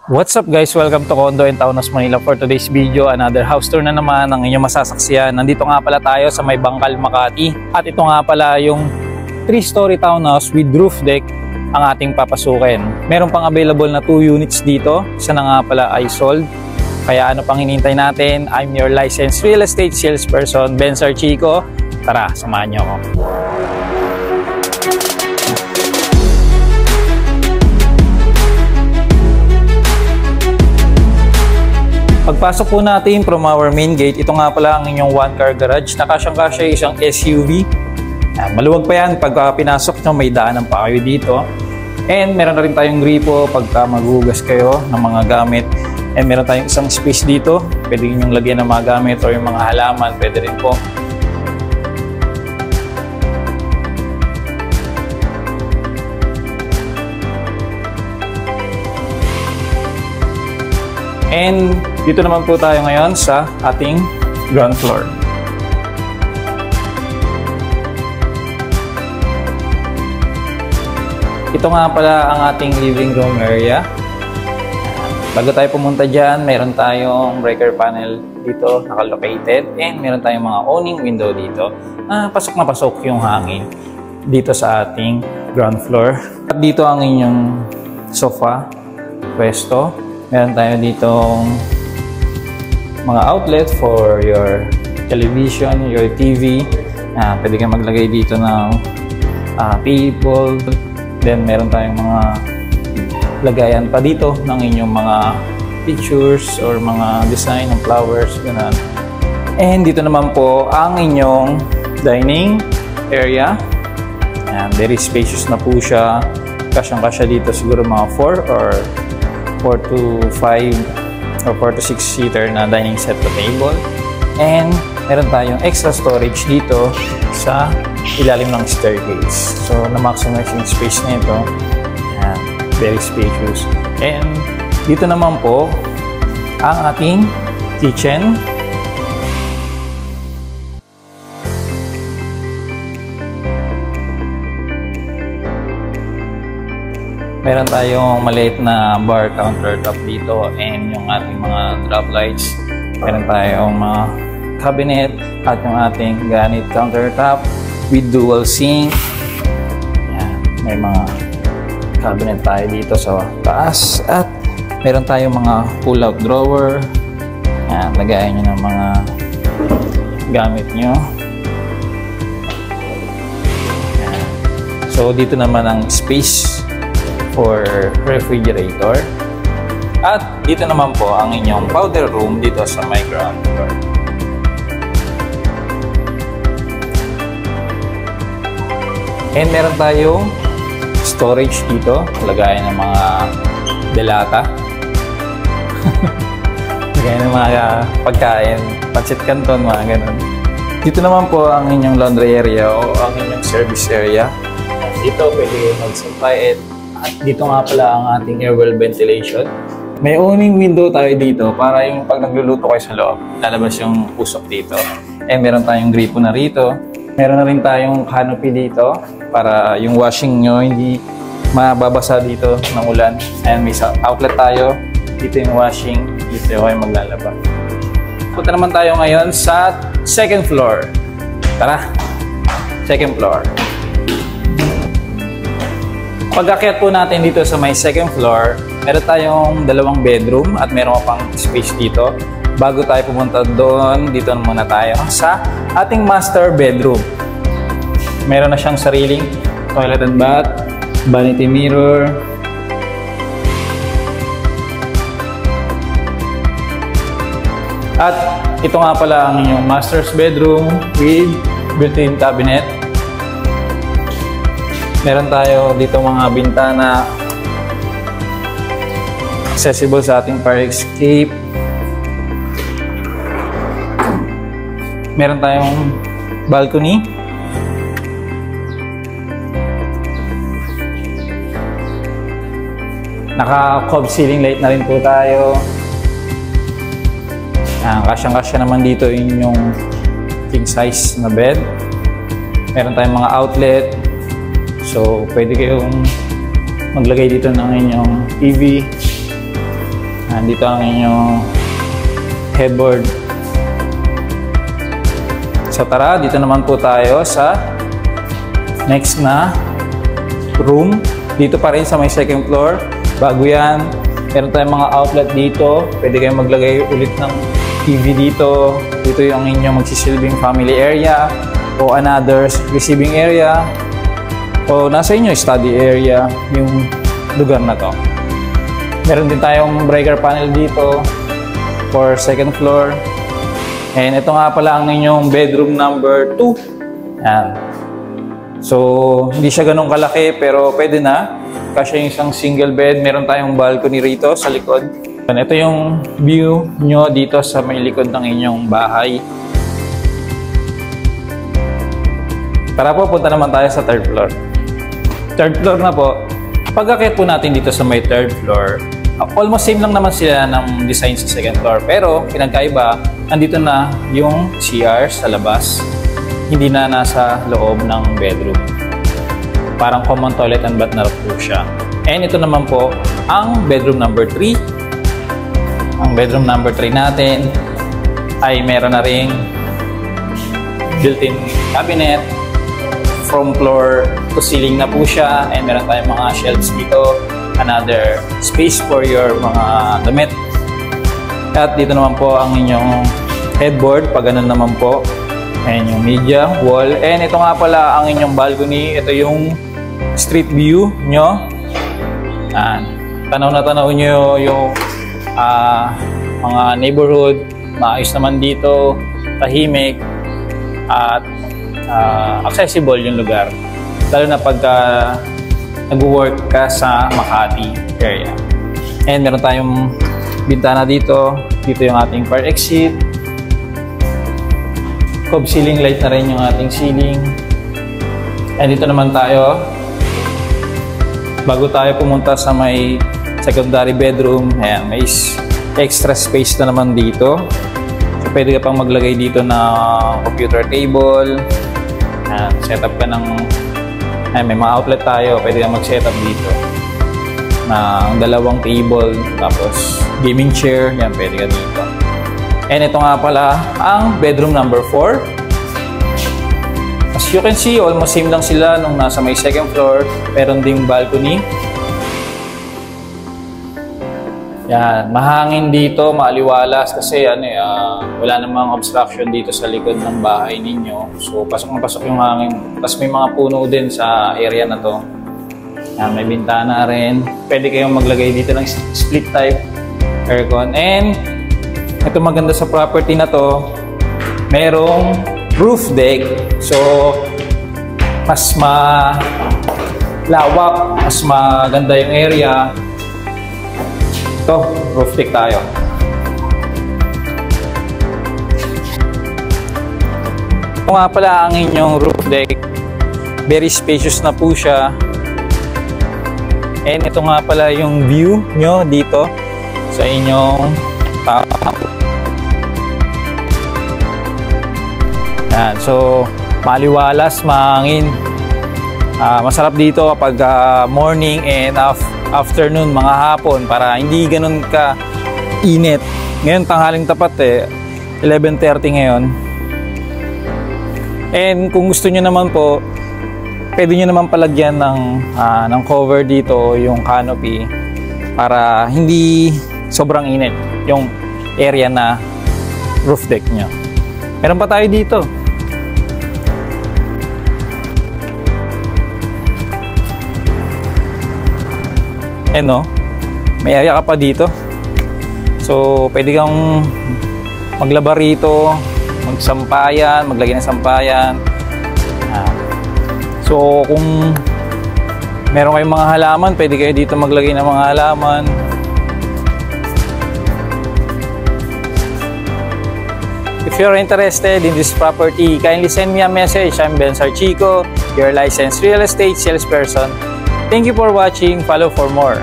What's up guys? Welcome to Condo in Taunas, Manila. For today's video, another house tour na naman ang inyong masasaksiyan. Nandito nga pala tayo sa may Bangkal, Makati. At ito nga pala yung 3-story townhouse with roof deck ang ating papasukin. Meron pang available na 2 units dito. Isa na nga pala ay sold. Kaya ano pang hinihintay natin? I'm your licensed real estate salesperson, Benz Chico. Tara, samahan niyo ako. Pagpasok po natin from our main gate, ito nga pala ang inyong 1-car garage. Nakasyang-kasya isang SUV. Maluwag pa yan. Pagka pinasok nyo, may daanan pa kayo dito. And meron na rin tayong gripo pagka maghugas kayo ng mga gamit. And meron tayong isang space dito. Pwede nyo lagyan ng mga gamit o yung mga halaman. Pwede rin po. And dito naman po tayo ngayon sa ating ground floor. Ito nga pala ang ating living room area. Bago tayo pumunta dyan, meron tayong breaker panel dito nakalocated. And meron tayong mga awning window dito. Pasok na pasok yung hangin dito sa ating ground floor. At dito ang inyong sofa, pwesto. Meron tayo ditong mga outlet for your television, your TV. Pwede kang maglagay dito ng table. Then meron tayong mga lagayan pa dito ng inyong mga pictures or mga design ng flowers. Ganun. And dito naman po ang inyong dining area. Very spacious na po siya. Kasyang-kasya dito siguro mga 4 to 5 or 4 to 6 seater na dining set to table. And meron tayong extra storage dito sa ilalim ng staircase. So na-maximize yung space na ito. Very spacious. And dito naman po ang ating kitchen. Meron tayong maliit na bar countertop dito and yung ating mga drop lights. Meron tayong mga cabinet at yung ating granite countertop with dual sink. Yan. May mga cabinet tayo dito sa taas at meron tayong mga pull-out drawer. Yan. Lagayan nyo ng mga gamit nyo. Yan. So dito naman ang space for refrigerator. At dito naman po ang inyong powder room dito sa my ground floor. And meron tayong storage dito. Lagayan ng mga delata. Lagayan ng mga pagkain, pancit canton, mga ganun. Dito naman po ang inyong laundry area o ang inyong service area. Dito pwede mag-supply it. At dito nga pala ang ating air well ventilation. May awning window tayo dito para yung pag nagluluto kayo sa loob, lalabas yung usok dito. And meron tayong gripo na rito. Meron na rin tayong canopy dito para yung washing nyo hindi mababasa dito ng ulan. And may outlet tayo. Dito yung washing. Dito yung maglalaba. Punta naman tayo ngayon sa second floor. Tara! Second floor. Pag-akyat po natin dito sa may second floor, meron tayong 2 bedroom at meron pang space dito. Bago tayo pumunta doon, dito muna tayo sa ating master bedroom. Meron na siyang sariling toilet and bath, vanity mirror. At ito nga pala ang inyong master's bedroom with built-in cabinet. Meron tayo dito mga bintana accessible sa ating fire escape. Meron tayong balcony. Naka-cove ceiling light na rin po tayo. Kasyang-kasya naman dito yung king size na bed. Meron tayong mga outlet. So, pwede kayong maglagay dito ng inyong TV. Nandito ang inyong headboard. So tara, dito naman po tayo sa next na room. Dito pa rin sa may second floor. Bago yan, meron tayong mga outlet dito. Pwede kayong maglagay ulit ng TV dito. Dito yung inyong magsisilbing family area o another receiving area o nasa inyo study area yung lugar na to. Meron din tayong breaker panel dito for second floor. And ito nga pala ang inyong bedroom number 2. Yan. So, hindi siya ganun kalaki pero pwede na. Kasi yung isang single bed, meron tayong balcony rito sa likod. And ito yung view nyo dito sa may likod ng inyong bahay. Tara po, punta naman tayo sa third floor. Third floor na po. Pag-akit po natin dito sa may third floor, almost same lang naman sila ng design sa second floor. Pero, pinagkaiba, andito na yung CR sa labas. Hindi na nasa loob ng bedroom. Parang common toilet and bath na po siya. And ito naman po, ang bedroom number 3. Ang bedroom number 3 natin ay meron na ring built-in cabinet. From floor to ceiling na po siya. And meron tayong mga shelves dito. Another space for your mga damit. At dito naman po ang inyong headboard. Pag ganun naman po. And yung media wall. And ito nga pala ang inyong balcony. Ito yung street view nyo. Tanaw na tanaw nyo yung mga neighborhood. Maayos naman dito. Tahimik. At accessible yung lugar. Lalo na pagka nag-work ka sa Makati area. And meron tayong bintana dito. Dito yung ating fire exit. Cove ceiling light na rin yung ating ceiling. And dito naman tayo. Bago tayo pumunta sa may secondary bedroom, ayan, may extra space na naman dito. So, pwede ka pang maglagay dito ng computer table. Ayan, setup ka ng... Ayan, may mga outlet tayo. Pwede ka mag-setup dito. Ng dalawang table, tapos gaming chair. Ayan, pwede ka dito. And ito nga pala ang bedroom number 4. As you can see, almost same lang sila nung nasa may second floor. Meron ding balcony. Yan, mahangin dito, maaliwalas kasi wala namang obstruction dito sa likod ng bahay ninyo. So, pasok na pasok yung hangin. Tapos may mga puno din sa area na to. Yan, may bintana rin. Pwede kayong maglagay dito ng split type aircon. And ito maganda sa property na to, merong roof deck. So, mas malawak, mas maganda yung area. Ito, roof deck tayo. Ito nga pala ang inyong roof deck. Very spacious na po siya. And ito nga pala yung view nyo dito sa inyong top. Yan, so maliwalas, mahangin. Masarap dito kapag morning and afternoon, mga hapon, para hindi ganun ka init. Ngayon tanghaling tapat 11:30 ngayon. And kung gusto nyo naman po, pwede nyo naman palagyan ng cover dito, yung canopy, para hindi sobrang init yung area na roof deck nyo. Meron pa tayo dito. May area ka pa dito. So, pwede kang maglaba rito, magsampayan, maglagay ng sampayan. So, kung meron kayong mga halaman, pwede kayo dito maglagay ng mga halaman. If you're interested in this property, kindly send me a message. I'm Ben Sarchico, your licensed real estate salesperson. Thank you for watching. Follow for more.